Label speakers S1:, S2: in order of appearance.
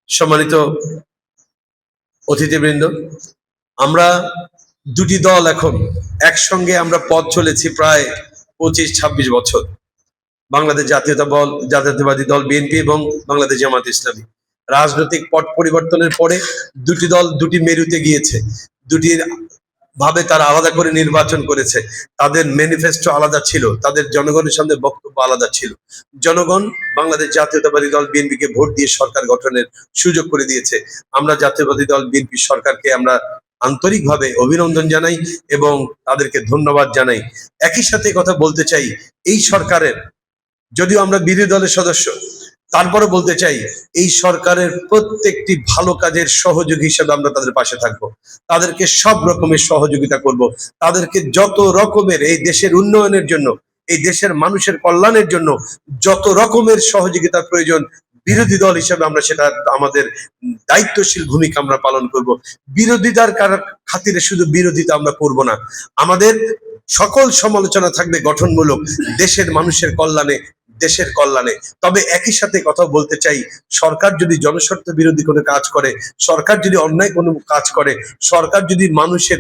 S1: সম্মানিত অতিথিবৃন্দ, আমরা দুটি দল এখন একসঙ্গে আমরা পথ চলেছি প্রায় 25-26 বছর। বাংলাদেশ জাতীয়তাবাদী দল বিএনপি এবং বাংলাদেশ জামাত ইসলামী। রাজনৈতিক পট পরিবর্তনের পরে দুটি দল দুটি মেরুতে গিয়েছে, দুটি ভাবে তারা আলাদা করে নির্বাচন করেছে। তাদের ম্যানিফেস্টো আলাদা ছিল, তাদের জনগণের সামনে বক্তব্য আলাদা ছিল। জনগণ বাংলাদেশ জাতীয়তাবাদী দল বিএনপিকে ভোট দিয়ে সরকার গঠনের সুযোগ করে দিয়েছে। আমরা জাতীয়তাবাদী দল বিএনপি সরকারকে আমরা আন্তরিকভাবে অভিনন্দন জানাই এবং তাদেরকে ধন্যবাদ জানাই। একই সাথে কথা বলতে চাই, এই সরকারের, যদিও আমরা বিরোধী দলের সদস্য, তারপরে বলতে চাই এই সরকারের প্রত্যেকটি ভালো কাজের সহযোগী হিসেবে আমরা তাদের পাশে থাকব, তাদেরকে সব রকমের সহযোগিতা করব, তাদেরকে যত রকমের এই দেশের উন্নয়নের জন্য, এই দেশের মানুষের কল্যাণের জন্য যত রকমের সহযোগিতার প্রয়োজন, বিরোধী দল হিসেবে আমরা সেটা আমাদের দায়িত্বশীল ভূমিকা আমরা পালন করব। বিরোধিতার খাতিরে শুধু বিরোধিতা আমরা করব না, আমাদের সকল সমালোচনা থাকবে গঠনমূলক, দেশের মানুষের কল্যাণে, দেশের কল্যাণে। তবে একই সাথে কথা বলতে চাই, সরকার যদি জনস্বার্থ বিরোধী কোনো কাজ করে, সরকার যদি অন্যায় কোনো কাজ করে, সরকার যদি মানুষের